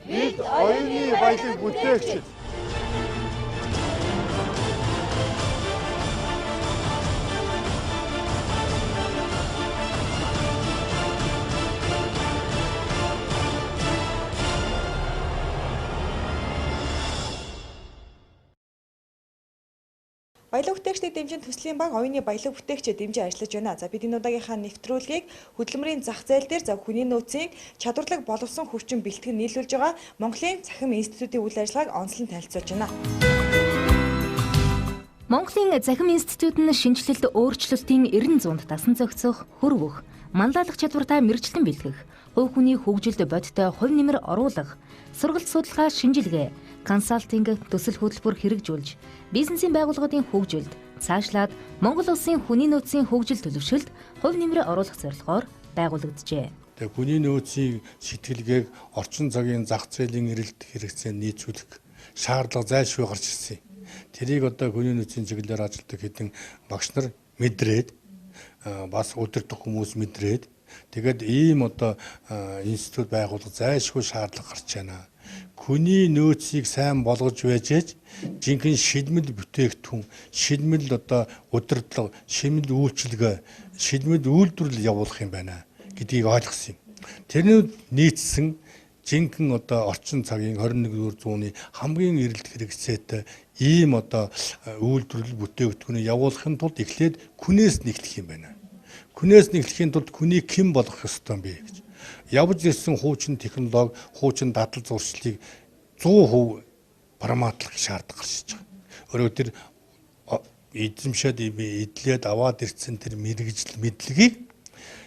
Бид оюуны баялаг бүтээгчид. Баялаг бүтээгчдийг дэмжин төслийн баг оюуны баялаг бүтээгчид дэмжин ажиллаж байна. За бид энэ удаагийнхаа нэвтрүүлгийг хөдөлмөрийн зах зээл дээр хүний нөөцийн чадварлаг боловсон хүчин бэлтгэн нийлүүлж байгаа Монголын Цахим институтийн үйл ажиллагааг онцлон танилцуулж байна. Монголын Цахим институт нь шинжилэлт өөрчлөлтийн 90-100-д дасан зохицох, хөрвөх, манлайлах чадвартай мэргэжилтэн бэлтгэх, хувь хүний хөгжилд бодиттой хувь нэмэр оруулах, сургалт судалгаа шинжилгээ, консалтинг, төсөл хөтөлбөр хэрэгжүүлж, бизнесийн байгууллагын хөгжилд цаашлаад Монгол улсын хүний нөөцийн хөгжил төлөвшөлд хувь нэмрээ оруулах зорилгоор байгуулагджээ. Тэгээ хүний нөөцийн сэтгэлгээг орчин цагийн зах зээлийн эрэлт хэрэгцээнд нийцүүлэх шаардлага зайлшгүй гарч ирсэн. Тэрийг одоо хүний нөөцийн чиглэлээр ажилладаг хэдэн багш нар мэдрээд бас удирдах хүмүүс мэдрээд тэгээд ийм одоо институт байгуулах зайлшгүй шаардлага гарч байна. Хүний нөөцийг сайн болгож байж жинхэнэ шилмэл бүтээгдэхүүн, шилмэл одоо удирдлага, шилмэл үйлчилгээ, шилмэл үйлдвэрлэл явуулах юм байна гэдгийг ойлгосон юм. Тэрнүүд нийцсэн жинхэнэ одоо орчин цагийн 21-р зууны хамгийн эрэлт хэрэгцээтэй ийм одоо үйлдвэрлэл бүтээгдэхүүнийг явуулахын тулд эхлээд күнээс нэгтлэх юм байна. Күнээс нэгтлэхийн тулд хүнийг хэн болгох ёстой юм бэ гэж. Явж ирсэн хуучин технологи, хуучин дадал зуршлыг 100% барамаатлах шаардлага гарч байгаа. Өөрөөр тэр эзэмшээд эдлээд аваад ирсэн тэр мэрэгжил мэдлэгийг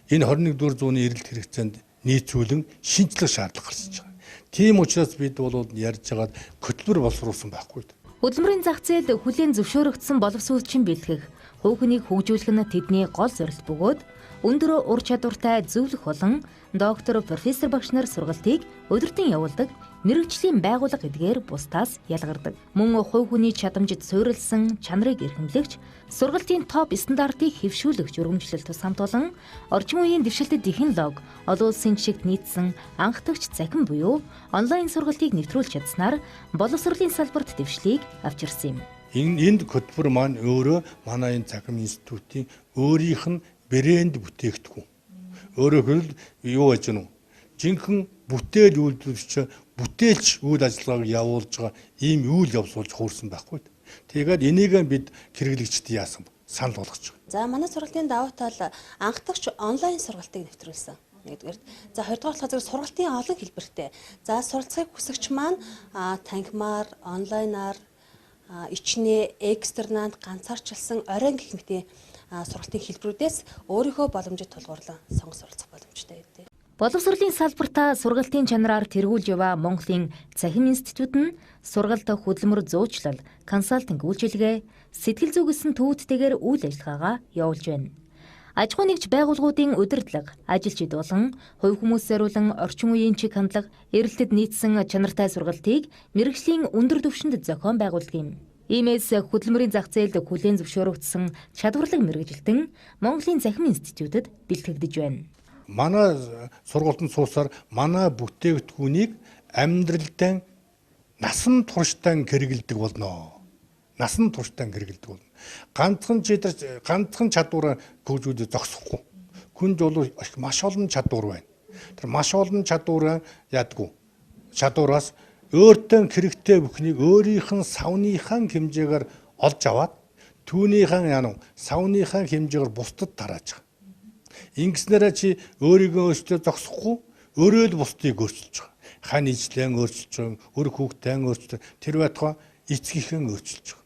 энэ 21-р зууны эрэлт хэрэгцээнд нийцүүлэн шинжлэх шаардлага гарч байгаа. Тийм учраас бид бол ярьж байгаад хөтөлбөр боловсруулсан байхгүй. Хөдөлмөрийн зах зээл хүлээн зөвшөөрөгдсөн боловсон хүчин бэлтгэх, хувь хүнийг хөгжүүлэх нь тэдний гол зорилт бөгөөд өндөр ур чадвартай зөвлөх болон доктор, профессор багш нар сургалтыг өдөртөн явуулдаг мэргэжлийн байгууллага гэдгээр бусдаас ялгардаг. Мөн хувь хүний чадамжид суурилсан чанарыг эрхэмлэгч, сургалтын топ стандартыг хэвшүүлэх журамжлалт тусгамтуулан орчин үеийн дэвшилтэт технологи, олон улсын жишгт нийцсэн анхдагч цахим буюу онлайн сургалтыг нэвтрүүлж чадсанаар боловсролын салбарт дэвшлийг авчирсан юм. Энд хөтөлбөр маань өөрөө манай энэ Цахим институтийн өөрийнх нь брэнд бүтээгдэхүүн. Өөрөөр хэлбэл юу гэж нү? Жинхэнэ бүтээл үйлдвэрлэгч, бүтээлч үйл ажиллагааг явуулж байгаа ийм үйл явц болж хуурсан байхгүй. Тэгээд энийг бид хэрэглэгчд яасан санал болгож байгаа. За манай сургалтын давуу тал анхдагч онлайн сургалтыг нэвтрүүлсэн. Нэгдүгээр. За хоёрдугаар болохоор сургалтын олон хэлбэртэй. За суралцахыг хүсэгч маань танхимаар, онлайнаар, ичнээ, экстернант, ганцаарчилсан оройн гэх мэтийн сургалтын хэлбэрүүдээс өөрийнхөө боломжит тулгуурлан сонгож суралцах боломжтой байдаг. Боловсролын салбартаа сургалтын чанараар тэргүүлж яваа Монголын Цахим институт нь сургалт хөдөлмөр зуучлал, консалтинг үйлчилгээ, сэтгэл зүгэсэн төвүүдтэйгээр үйл ажиллагаагаа явуулж байна. Аж ахуй нэгж байгууллагуудын удирдлага, ажилчид болон хувь хүмүүст зориулан орчин үеийн чиг хандлага, эрэлтэд нийцсэн чанартай сургалтыг мэргэжлийн өндөр түвшинд зохион байгуулдаг юм. Иймээс хөдөлмөрийн зах зээлд хүлээн зөвшөөрөгдсөн чадварлаг мэргэжилтэн Монголын Цахим институтэд бэлтгэгдэж байна. Манай сургалтанд суусаар манай бүтээгдэхүүнийг амьдралдаа насан туршдаа хэрэгэлдэг болно. Насан туршдаа хэрэгэлдэг болно. Ганцхан чадвараа хөгжүүлж зогсохгүй. Хүнд бол маш олон чадвар байна. Тэр маш олон чадвараа яадгүй. Чадвараас өөртөө хэрэгтэй бүхнийг өөрийнх нь савныхаа хэмжээгээр олж аваад түүнийхэн савныхаа хэмжээгээр бусдад тарааж байгаа. Ингэснээрээ чи өөрийгөө өөрчлөө зогсохгүй, өөрөө л бусдыг өөрчилж байгаа. Хань ижлэн өөрчилж байгаа, өр хүүхдэн өөрчилж, тэр байтугай эцгийнхэн өөрчилж байгаа.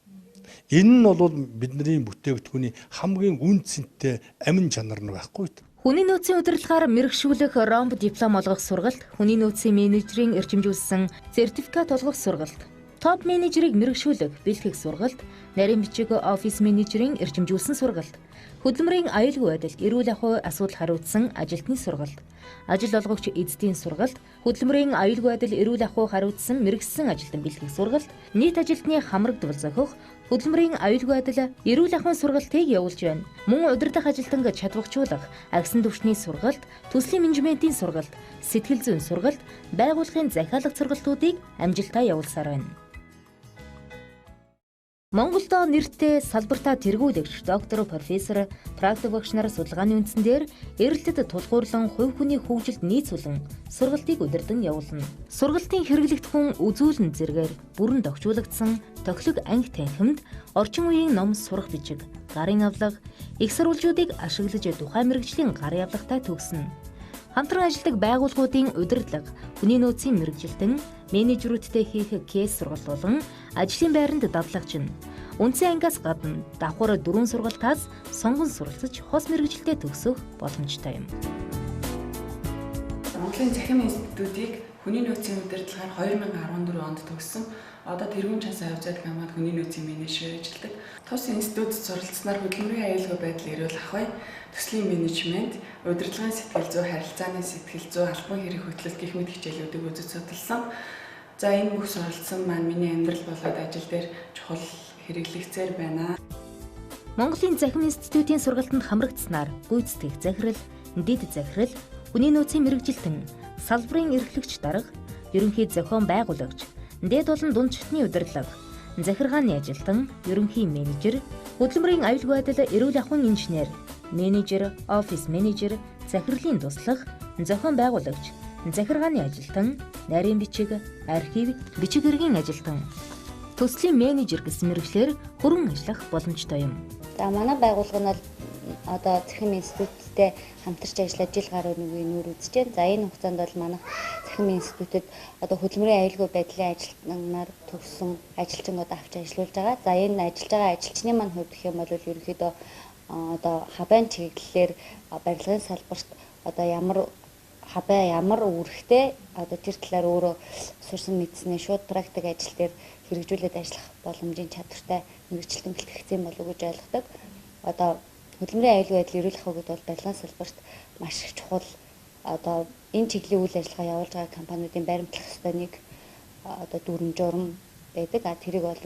Энэ нь бол бидний бүтээгдэхүүний хамгийн үн цэнтэй амин чанар нь байхгүй. Хүний нөөцийн удирдлагаар мэргэшүүлэх ромб диплом олгох сургалт, хүний нөөцийн менежерийн эрчимжүүлсэн сертификат олгох сургалт, топ менежерийг мэргэшүүлэх бэлтгэх сургалт, нарийн бичиг офис менежерийн эрчимжүүлсэн сургалт, Хөдөлмөрийн аюулгүй байдал, эрүүл ахуй асуудал хариуцсан ажилтны сургалт, ажил олгогч эзэдийн сургалт, хөдөлмөрийн аюулгүй байдал, эрүүл ахуй хариуцсан мэрэгсэн ажилтан бэлтгэх сургалт, нийт ажилтны хамрагдвал зохиох, хөдөлмөрийн аюулгүй байдал, эрүүл ахуйн сургалтыг явуулж байна. Мөн удирдах ажилтан чадварчуулах, агсан түвшний сургалт, төслийн менежментийн сургалт, сэтгэл зүйн сургалт, байгууллагын захиалга сургалтуудыг амжилттай явуулсаар байна. Монголд нэртэй салбартаа тэргүүлэгч доктор профессор практик багш нар судалгааны үндсэн дээр эрэлтэд тулгуурлан хувь хүний хөгжилд нийцүүлэн сургалтыг удирдан явуулна. Сургалтын хэрэглэгдэх хүн үзүүлэн зэргээр бүрэн тохижуулагдсан тохилог анги танхимд орчин үеийн ном сурах бичиг, гарын авлага, их сурвалжуудыг ашиглаж тухайн мэргэжлийн гарын авлагатай төгснө. Хамтран ажилладаг байгууллагуудын удирдлага, хүний нөөцийн мэргэжилтэн, менежерүүдтэй хийх кейс сургалт болон ажлын байранд дадлагч нь. Үндсэн ангиас гадна давхар 4 сургалтаас сонгон суралцж хос мэргэжилтэд төгсөх боломжтой юм. Монголын Цахим институтыг хүний нөөцийн удирдлагаар 2014 онд төгссөн. Одоо тэргуун чансын авьяадаг хамаад хүний нөөцийн менежер ажилладаг. Тус институт суралцсанаар хөдөлмөрийн аюулгүй байдал, эрүүл ахуй, төслийн менежмент, удирдлагын сэтгэл зүй, харилцааны сэтгэл зүй, албан хэрэг хөтлөлт гэх мэт хичээлүүдийг үзэж судалсан. За энэ бүх суралцсан маань миний амьдрал болоод ажил дээр чухал хэрэглэгцээр байна. Монголын Цахим институтын сургалтанд хамрагдсанаар гүйцэтгэх захирал, дэд захирал, хүний нөөцийн мэргэжилтэн, салбарын эрхлэгч дарга, ерөнхий зохион байгуулагч, дээд болон дунд шатны удирдлага, захиргааны ажилтан, ерөнхий менежер, хөдөлмөрийн аюулгүй байдал, эрүүл ахуйн инженер, менежер, офис менежер, захирлын туслах, зохион байгуулагч, захиргааны ажилтан, нарийн бичиг, архив, бичиг хэргийн ажилтан, төслийн менежер гэсэн мэргэжлэр хөрөн ажиллах боломжтой юм. За манай байгууллага нь бол одоо Цахим институттэй хамтарч ажиллаж жил гаруй нүгийн нүүр үзэж байна. За энэ хугацаанд бол манай Цахим институтэд одоо хөдөлмөрийн аюулгүй байдлын ажилтнаар төгссөн ажилчин одоо авч ажиллаж байгаа. За энэ ажиллаж байгаа ажилчны маань хувьд гэх юм бол ерөнхийдөө одоо хабайн чиглэлээр барилгын салбарт одоо ямар үүрэгтэй одоо тэр талаар өөрөө сурсан мэдснээ шууд практик ажил дээр хэрэгжүүлээд ажиллах боломжийн чадвартай мэргэжилтэн бэлтгэгдсэн болов уу гэж ойлгодог. Одоо хөдөлмөрийн аюулгүй байдал, эрүүл ахуй гэдэг бол барилгын салбарт маш их чухал одоо энэ чиглэлийн үйл ажиллагаа явуулж байгаа компаниудын баримтлах ёстой нэг одоо дүрм журам байдаг. Тэрийг бол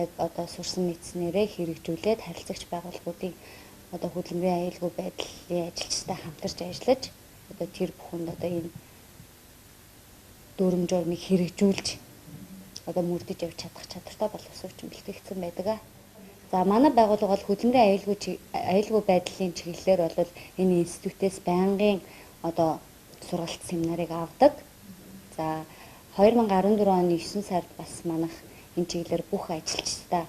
яг одоо сурсан мэдснээрээ хэрэгжүүлээд харилцагч байгууллагуудын одоо хөдөлмөрийн аюулгүй байдлын ажилчтай хамтарч ажиллаж одоо тэр бүхэнд одоо энэ дүрм журмыг хэрэгжүүлж одоо мөрдөж явж чадах чадвартай боловсруулж бэлтгэгдсэн байдаг. За манай байгууллага бол хөдөлмөрийн аюулгүй байдлын чиглэлээр бол энэ институтээс байнгын одоо сургалт семинарыг авдаг. За 2014 оны 9 сард бас манайх энэ чиглэлээр бүх ажилчдаа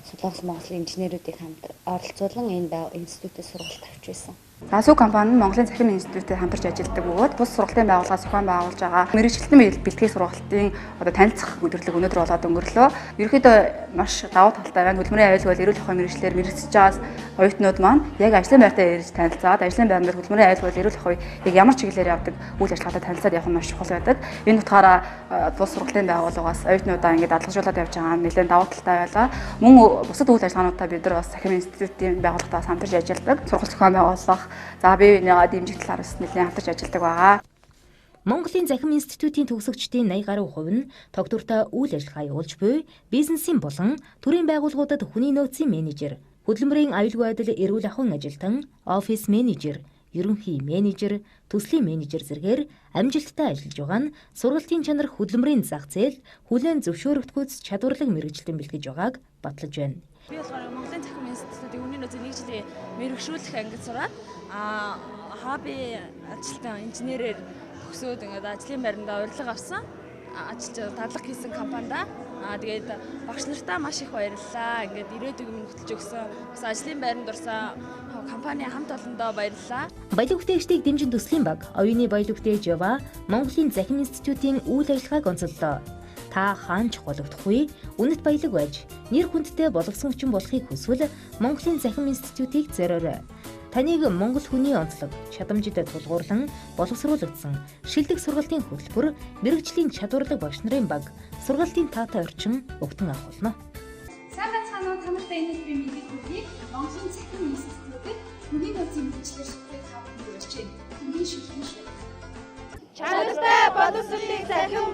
Солонгос Монголын инженерүүдийг хамт оролцуулан энэ институтээс сургалт авч байсан. Асуу компани нь Монголын Цахим институттэй хамтарч ажилладаг бөгөөд бус сургалтын байгууллагаас зохион байгуулж байгаа мэргэжилтэн бэлтгэх сургалтын одоо танилцах өдрөлөг өнөөдөр болоод өнгөрлөө. Ерөнхийдөө маш давуу талтай байна. Хөдөлмөрийн аюулгүй байдал, эрүүл ахуйн мэргэжлэр мэргэжиж байгаа оюутнууд маань яг ажлын байртаа ирж танилцаад ажлын байран дээр хөдөлмөрийн аюулгүй байдал, эрүүл ахуй яг ямар чиглэлээр явдаг үйл ажиллагаатай танилцаад явах нь маш чухал байдаг. Энэ утгаараа бус сургалтын байгууллагаас оюутнуудаа ингээд дадлажуулаад явж байгаа нь нэлээд давуу талтай байлаа. Мөн бусад үйл ажиллагаануудаа бид нар бас Цахим институтын байгууллагатаас хамтарч ажилладаг. Сургалт зохион байгуулах, за бие биенийгээ дэмжих талаар бас нэлээд хамтарч ажилладаг байгаа. Монголын Цахим институтын төгсөгчдийн 80 гаруй хувь нь тогтвортой үйл ажиллагаа явуулж буй бизнесийн болон төрийн байгууллагуудад хүний нөөцийн менежер, хөдөлмөрийн аюулгүй байдал, эрүүл ахуйн ажилтан, офис менежер, ерөнхий менежер, төслийн менежер зэргээр амжилттай ажиллаж байгаа нь сургалтын чанар хөдөлмөрийн зах зээл хүлээн зөвшөөрөгдөхүйц чадварлаг мэргэжилтэн бэлтгэж байгааг батлаж байна. Би болохоор Монголын Цахим институтын хүний нөөцийн нэг жилийн мэргэжүүлэх ангид сураад хобби ажилтан инженерээр төгсөөд ингээд ажлын байранда урилга авсан. Ажиллаж дадлага хийсэн компанид тэгээд багш нартаа маш их баярлалаа. Ингээд ирээдүйг минь хөтлж өгсөн. Бас ажлын байранд орсон компани хамт олондоо баярлалаа. Баялаг бүтээгчдийг дэмжин төслийн баг, оюуны баялаг бүтээгч Жава Монголын Цахим институтын үйл ажиллагааг онцоллоо. Та хаанч гологдохгүй, үнэт баялаг байж, нэр хүндтэй боловсон хүчин болохыг хүсвэл Монголын Цахим институтыг зориорой. Таныг Монгол хүний онцлог, чадамжтай тулгуурлан боловсруулагдсан шилдэг сургалтын хөтөлбөр, мэргэжлийн чадварлаг багш нарын баг, сургалтын таатай орчин өгтөн авах болно. Сайн байцгаана уу, та нартай энэ би мэдээ хүргэе. Монголын Цахим институтыг хүний нөөцийн мэргэжлэр сурахыг та бүхэнд урьж байна. Хүний шилхэн шүү. Чанартай боловсролыг захин